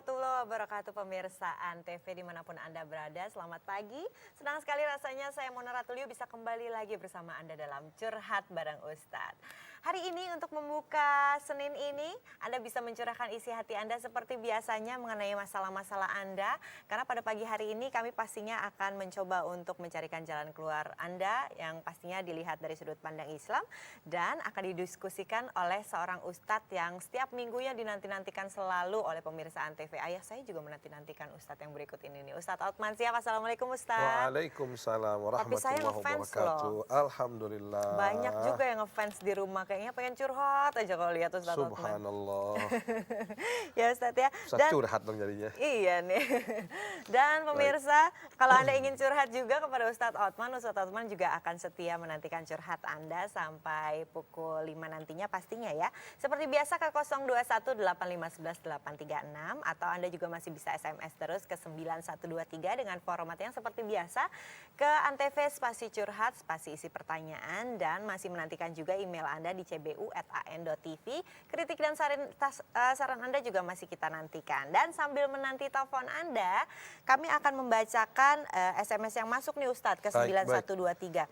warahmatullahi wabarakatuh pemirsa Antv dimanapun Anda berada. Selamat pagi, senang sekali rasanya saya Mona Ratuliu bisa kembali lagi bersama Anda dalam Curhat Bareng Ustadz. Hari ini untuk membuka Senin ini Anda bisa mencurahkan isi hati Anda seperti biasanya mengenai masalah-masalah Anda. Karena pada pagi hari ini kami pastinya akan mencoba untuk mencarikan jalan keluar Anda yang pastinya dilihat dari sudut pandang Islam dan akan didiskusikan oleh seorang ustadz yang setiap minggunya dinanti-nantikan selalu oleh pemirsa Antv. Ayah saya juga menanti-nantikan ustadz yang berikut ini nih. Ustadz Otman Siap, Assalamualaikum Ustadz. Waalaikumsalam Tapi saya warahmatullahi ngefans wabarakatuh. loh. Alhamdulillah. Banyak juga yang ngefans di rumah, kayaknya pengen curhat aja kalau lihat Ustadz Otman. Subhanallah. Ya Ustadz ya. Bisa Dan curhat dong jadinya. iya nih. Dan pemirsa, kalau Anda ingin curhat juga kepada Ustadz Otman juga akan setia menantikan curhat Anda sampai pukul 5 nantinya pastinya ya. Seperti biasa ke 02185118836 atau Anda juga masih bisa SMS terus ke 9123 dengan format yang seperti biasa ke Antv spasi curhat spasi isi pertanyaan dan masih menantikan juga email Anda di cbu@an.tv. Kritik dan saran Anda juga masih kita nantikan. Dan sambil menanti telepon Anda, kami akan membacakan SMS yang masuk nih Ustadz ke 9123.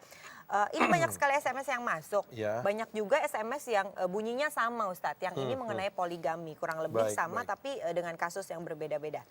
Ini banyak sekali SMS yang masuk. Ya. Banyak juga SMS yang bunyinya sama Ustadz. Yang ini mengenai poligami, kurang lebih sama tapi dengan kasus yang berbeda-beda.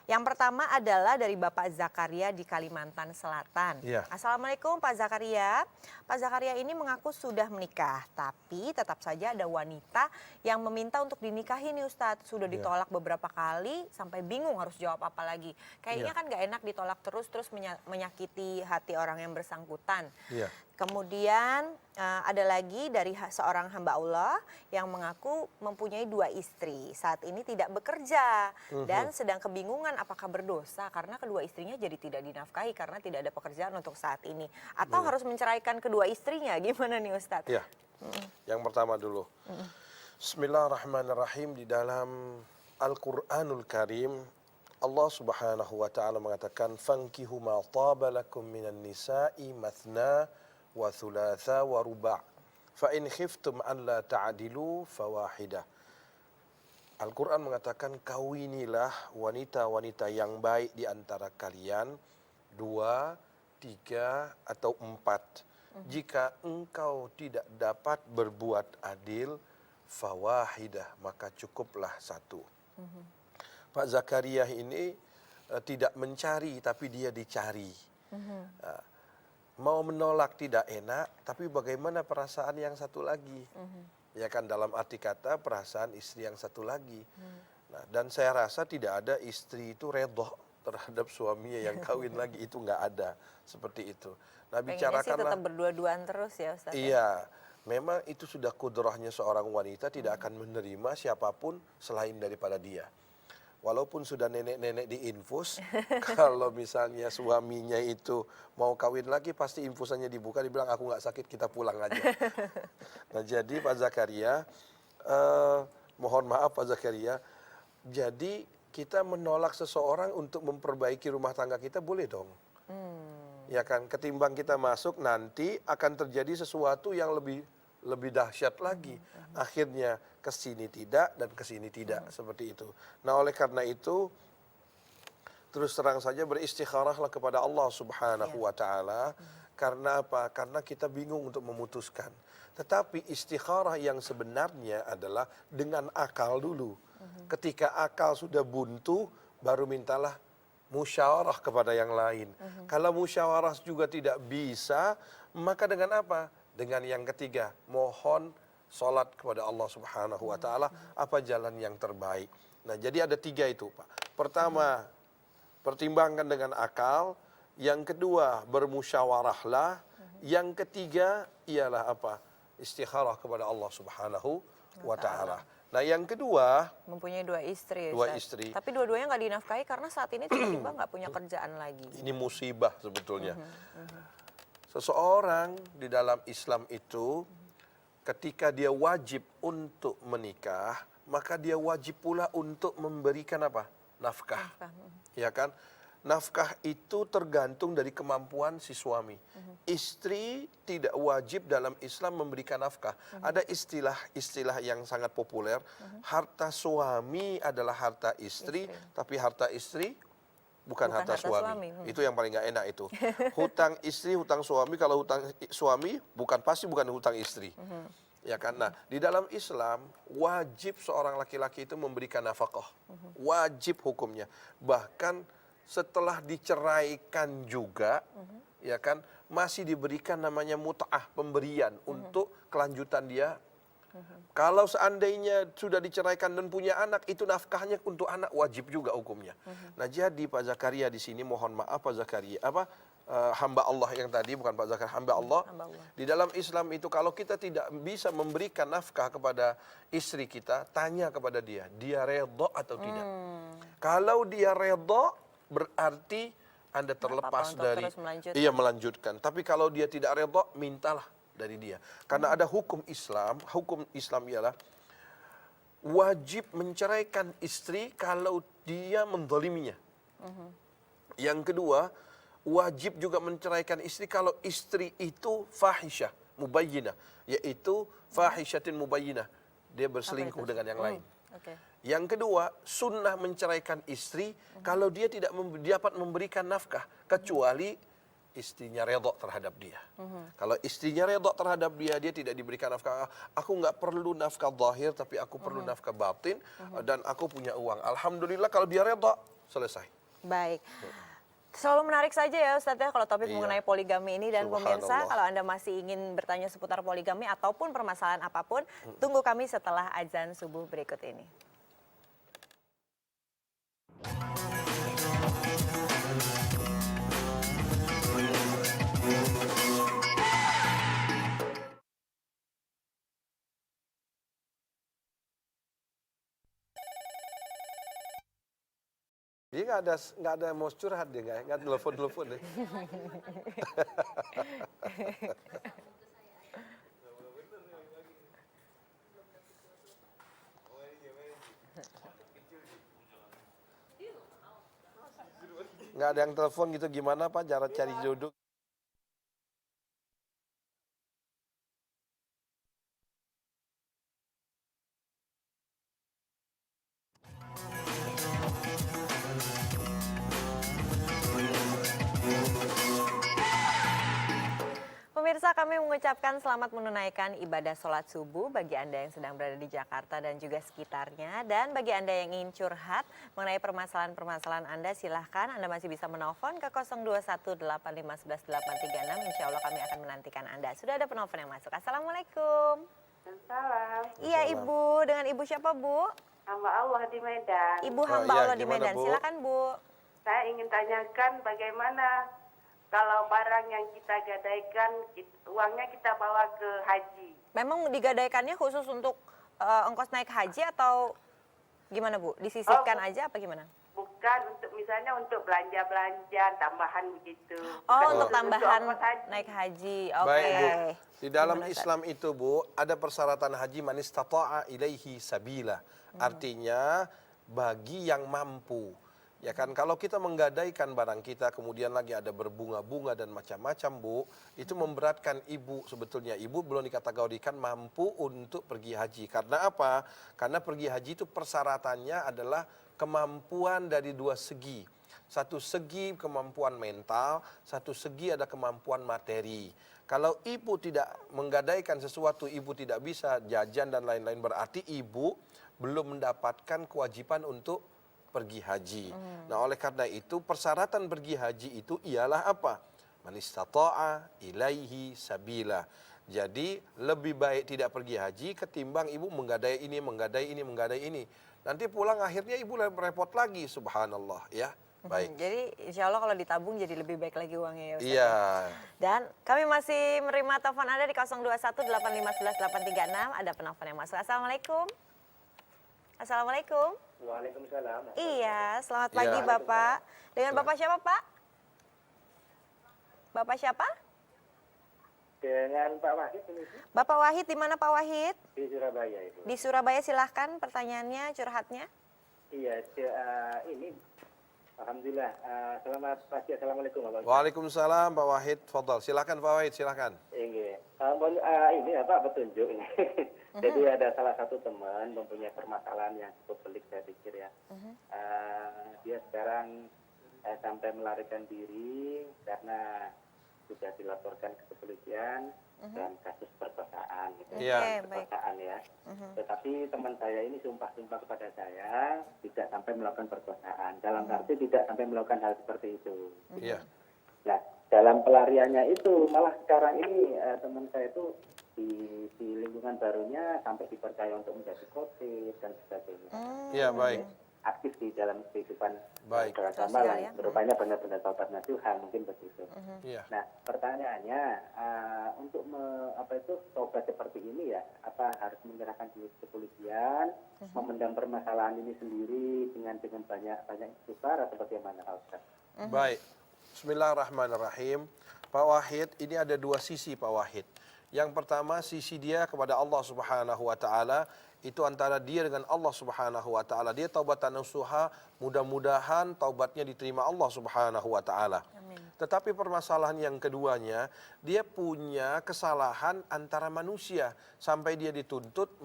Yang pertama adalah dari Bapak Zakaria di Kalimantan Selatan. Ya. Assalamualaikum Pak Zakaria. Pak Zakaria ini mengaku sudah menikah, tapi tetap saja ada wanita yang meminta untuk dinikahi nih Ustadz. Sudah ditolak beberapa kali sampai bingung harus jawab apa lagi. Kayaknya kan gak enak ditolak terus menyakiti hati orang yang bersangkutan. Ya. Kemudian ada lagi dari seorang hamba Allah yang mengaku mempunyai 2 istri. Saat ini tidak bekerja dan sedang kebingungan apakah berdosa karena kedua istrinya jadi tidak dinafkahi karena tidak ada pekerjaan untuk saat ini. Atau harus menceraikan kedua istrinya, gimana nih Ustadz? Ya. Yang pertama dulu. Bismillahirrahmanirrahim. Di dalam Al-Quranul Karim Allah subhanahu wa ta'ala mengatakan fankihu ma taba lakum minan nisa'i mathna wa thulatha wa ruba' fa in khiftum an la ta'adilu fawahidah. Al-Quran mengatakan kawinilah wanita-wanita yang baik di antara kalian 2, 3 atau 4. Jika engkau tidak dapat berbuat adil fawahidah maka cukuplah 1. Pak Zakaria ini tidak mencari tapi dia dicari. Mau menolak tidak enak, tapi bagaimana perasaan yang satu lagi? Ya kan dalam arti kata perasaan istri yang satu lagi. Nah, dan saya rasa tidak ada istri itu redha terhadap suaminya yang kawin lagi, itu nggak ada seperti itu. Nah, pengennya sih tetap berdua-duaan terus ya Ustadz. Iya, memang itu sudah kudrahnya seorang wanita tidak akan menerima siapapun selain daripada dia. Walaupun sudah nenek-nenek diinfus, kalau misalnya suaminya itu mau kawin lagi, pasti infusannya dibuka, dibilang aku nggak sakit, kita pulang aja. Nah jadi Pak Zakaria, mohon maaf Pak Zakaria, jadi kita menolak seseorang untuk memperbaiki rumah tangga kita boleh dong. Ya kan, ketimbang kita masuk nanti akan terjadi sesuatu yang lebih dahsyat lagi. Akhirnya kesini tidak dan kesini tidak seperti itu. Nah oleh karena itu terus terang saja beristikharahlah kepada Allah subhanahu wa ta'ala. Karena apa? Karena kita bingung untuk memutuskan. Tetapi istikharah yang sebenarnya adalah dengan akal dulu. Ketika akal sudah buntu baru mintalah musyawarah kepada yang lain. Kalau musyawarah juga tidak bisa, maka dengan apa? Dengan yang ketiga, mohon salat kepada Allah subhanahu wa ta'ala, apa jalan yang terbaik. Nah jadi ada 3 itu Pak. Pertama, pertimbangkan dengan akal. Yang kedua, bermusyawarahlah. Yang ketiga, ialah apa? Istikharah kepada Allah subhanahu wa ta'ala. Nah yang kedua, mempunyai 2 istri. 2 istri. Tapi dua-duanya nggak dinafkahi karena saat ini tiba-tiba nggak punya kerjaan lagi. Ini musibah sebetulnya. Seseorang di dalam Islam itu ketika dia wajib untuk menikah, maka dia wajib pula untuk memberikan apa? Nafkah. Ya kan? nafkah itu tergantung dari kemampuan si suami. Istri tidak wajib dalam Islam memberikan nafkah. Ada istilah yang sangat populer, harta suami adalah harta istri, tapi harta istri bukan harta suami. Itu yang paling nggak enak itu. Hutang istri, hutang suami, kalau hutang suami pasti bukan hutang istri. Ya kan? Nah, di dalam Islam wajib seorang laki-laki itu memberikan nafkah. Wajib hukumnya. Bahkan setelah diceraikan juga, ya kan, masih diberikan namanya mut'ah, pemberian untuk kelanjutan dia. Kalau seandainya sudah diceraikan dan punya anak, itu nafkahnya untuk anak wajib juga hukumnya. Nah, jadi Pak Zakaria di sini mohon maaf Pak Zakaria, hamba Allah yang tadi, bukan Pak Zakaria, hamba Allah. Di dalam Islam itu kalau kita tidak bisa memberikan nafkah kepada istri kita, tanya kepada dia redha atau tidak. Kalau dia redha, berarti Anda terlepas dari melanjutkan. Tapi kalau dia tidak redha, mintalah dari dia. Karena ada hukum Islam ialah wajib menceraikan istri kalau dia menzaliminya. Yang kedua, wajib juga menceraikan istri kalau istri itu fahisyah, mubayyinah, yaitu fahisyatin mubayyinah. Dia berselingkuh dengan yang lain. Yang kedua, sunnah menceraikan istri kalau dia tidak dapat memberikan nafkah, kecuali istrinya redha terhadap dia. Kalau istrinya redha terhadap dia, dia tidak diberikan nafkah. Aku nggak perlu nafkah zahir, tapi aku perlu nafkah batin, dan aku punya uang. Alhamdulillah kalau dia redha, selesai. Baik. Selalu menarik saja ya Ustadz ya kalau topik mengenai poligami ini, dan pemirsa kalau Anda masih ingin bertanya seputar poligami ataupun permasalahan apapun, tunggu kami setelah azan subuh berikut ini. Dia nggak ada mau curhat, dia nggak telepon deh. Nggak ada yang telepon gitu, gimana Pak cara cari jodoh? Pemirsa, kami mengucapkan selamat menunaikan ibadah sholat subuh bagi Anda yang sedang berada di Jakarta dan juga sekitarnya. Dan bagi Anda yang ingin curhat mengenai permasalahan-permasalahan Anda, silahkan Anda masih bisa menelpon ke 0218511836. Insya Allah kami akan menantikan Anda. Sudah ada penelpon yang masuk. Assalamualaikum. Salam. Iya Ibu, dengan Ibu siapa Bu? Hamba Allah di Medan. Ibu hamba Allah di Medan, silakan Bu. Saya ingin tanyakan bagaimana kalau barang yang kita gadaikan, uangnya kita bawa ke haji. Memang digadaikannya khusus untuk ongkos naik haji atau gimana Bu? Disisihkan aja apa gimana? Bukan, misalnya untuk belanja-belanja tambahan begitu. Oh, untuk tambahan naik haji. Oke. Baik Bu, di dalam Islam itu Bu, ada persyaratan haji man istata'a ilaihi sabila. Artinya bagi yang mampu. Ya kan, kalau kita menggadaikan barang kita kemudian lagi ada berbunga-bunga dan macam-macam Bu, itu memberatkan ibu. Sebetulnya ibu belum dikategorikan mampu untuk pergi haji. Karena apa? Karena pergi haji itu persyaratannya adalah kemampuan dari dua segi. Satu segi kemampuan mental, satu segi ada kemampuan materi. Kalau ibu tidak menggadaikan sesuatu, ibu tidak bisa jajan dan lain-lain, berarti ibu belum mendapatkan kewajiban untuk pergi haji. Nah, oleh karena itu persyaratan pergi haji itu ialah apa? Man istata'a ilaihi sabila. Jadi lebih baik tidak pergi haji ketimbang ibu menggadai ini, menggadai ini, menggadai ini. Nanti pulang akhirnya ibu repot lagi, subhanallah ya. Baik. Jadi insya Allah kalau ditabung jadi lebih baik lagi uangnya ya Ustaz. Iya. Dan kami masih menerima telepon Anda di 0218518836. Ada penelpon yang masuk. Assalamualaikum. Assalamualaikum. Waalaikumsalam. Iya, selamat pagi Bapak. Dengan Bapak siapa Pak? Bapak siapa? Dengan Pak Wahid ini. Bapak Wahid, di mana Pak Wahid? Di Surabaya itu. Di Surabaya, silahkan pertanyaannya, curhatnya. Iya, ini Alhamdulillah. Selamat pagi. Assalamualaikum Bapak. Waalaikumsalam Pak Wahid. Fadal. Silakan Pak Wahid, silakan. Ini ya Pak petunjuk ini. Jadi ada salah satu teman mempunyai permasalahan yang cukup pelik saya pikir ya. Dia sekarang sampai melarikan diri karena sudah dilaporkan ke kepolisian dan kasus perkosaan gitu. Iya. Perkosaan ya. Tetapi teman saya ini sumpah-sumpah kepada saya tidak sampai melakukan perkosaan. Dalam arti tidak sampai melakukan hal seperti itu. Iya. Nah, dalam pelariannya itu malah sekarang ini teman saya itu di lingkungan barunya sampai dipercaya untuk menjadi khotib dan sebagainya. Iya, baik. Aktif di dalam kehidupan Baik. beragama Sosial, lah. ya. Rupanya benar-benar taubatnya Tuhan mungkin begitu. Iya. Nah, pertanyaannya untuk taubat seperti ini ya, apa harus menyerahkan diri ke kepolisian, memendam permasalahan ini sendiri dengan banyak istighfar atau bagaimana, Ustaz? Baik. Bismillahirrahmanirrahim. Pak Wahid, ini ada dua sisi Pak Wahid. Yang pertama sisi dia kepada Allah Subhanahu wa taala, itu antara dia dengan Allah Subhanahu wa taala. Dia taubatan nasuha, mudah-mudahan taubatnya diterima Allah Subhanahu wa taala. Amin. Tetapi permasalahan yang keduanya, dia punya kesalahan antara manusia sampai dia dituntut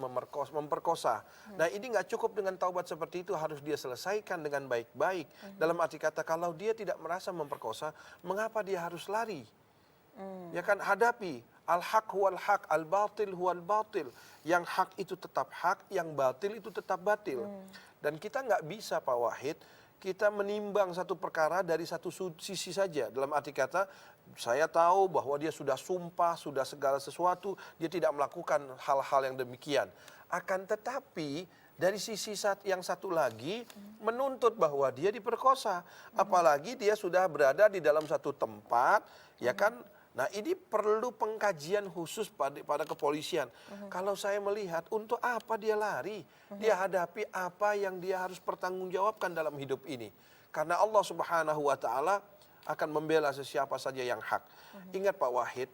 memperkosa. Nah, ini nggak cukup dengan taubat seperti itu, harus dia selesaikan dengan baik-baik. Dalam arti kata, kalau dia tidak merasa memperkosa, mengapa dia harus lari? Ya kan, hadapi al-haq huwal haq, al-batil huwal batil. Yang hak itu tetap hak, yang batil itu tetap batil. Dan kita nggak bisa Pak Wahid, kita menimbang satu perkara dari satu sisi saja. Dalam arti kata, saya tahu bahwa dia sudah sumpah, sudah segala sesuatu, dia tidak melakukan hal-hal yang demikian. Akan tetapi dari sisi yang satu lagi menuntut bahwa dia diperkosa. Apalagi dia sudah berada di dalam satu tempat, ya kan. Nah, ini perlu pengkajian khusus pada kepolisian. Kalau saya melihat, untuk apa dia lari? Dia hadapi apa yang dia harus pertanggungjawabkan dalam hidup ini. Karena Allah Subhanahu wa taala akan membela sesiapa saja yang hak. Ingat Pak Wahid,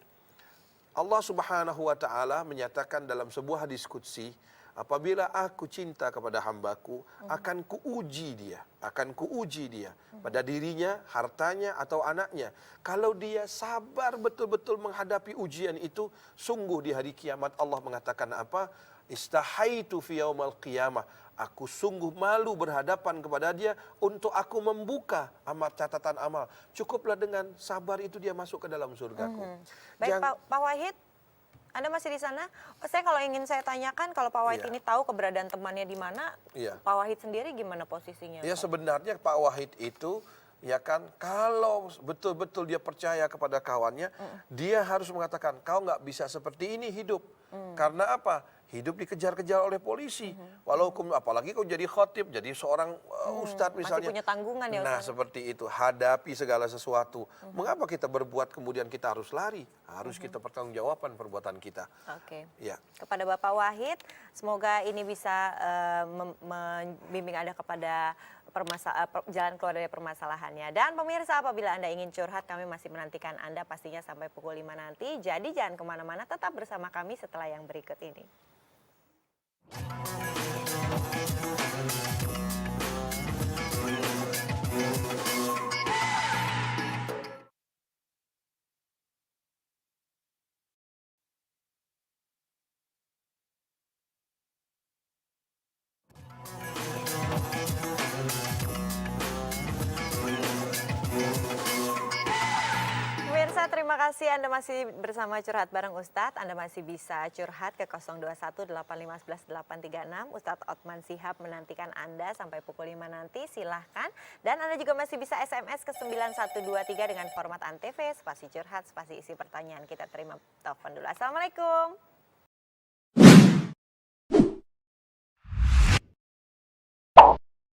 Allah Subhanahu wa taala menyatakan dalam sebuah hadis qudsi, apabila aku cinta kepada hambaku, akan kuuji dia. Akan kuuji dia. Pada dirinya, hartanya, atau anaknya. Kalau dia sabar betul-betul menghadapi ujian itu, sungguh di hari kiamat Allah mengatakan apa? Istahaitu fi yaumal qiyamah. Aku sungguh malu berhadapan kepada dia untuk aku membuka catatan amal. Cukuplah dengan sabar itu dia masuk ke dalam surgaku. Baik Pak Wahid, Anda masih di sana? Kalau ingin saya tanyakan, kalau Pak Wahid Iya. ini tahu keberadaan temannya di mana, Iya. Pak Wahid sendiri gimana posisinya? Ya Pak? sebenarnya Pak Wahid itu, ya kan, kalau betul-betul dia percaya kepada kawannya, dia harus mengatakan, kau nggak bisa seperti ini hidup. Karena apa? Hidup dikejar-kejar oleh polisi. Walaupun apalagi kau jadi khotib, jadi seorang ustadz misalnya. Masih punya tanggungan ya Nah Ustaz? seperti itu, hadapi segala sesuatu. Mengapa kita berbuat kemudian kita harus lari? Harus kita pertanggungjawabkan perbuatan kita. Oke. Ya. Kepada Bapak Wahid, semoga ini bisa membimbing Anda kepada jalan keluar dari permasalahannya. Dan pemirsa, apabila Anda ingin curhat, kami masih menantikan Anda pastinya sampai pukul 5 nanti. Jadi jangan kemana-mana, tetap bersama kami setelah yang berikut ini. Pemirsa, terima kasih Anda masih bersama Curhat Bareng Ustadz. Anda masih bisa curhat ke 021 815 836. Ustadz Othman Shihab menantikan Anda sampai pukul 5 nanti, silahkan. Dan Anda juga masih bisa SMS ke 9123 dengan format Antv, spasi curhat, spasi isi pertanyaan. Kita terima telepon dulu. Assalamualaikum.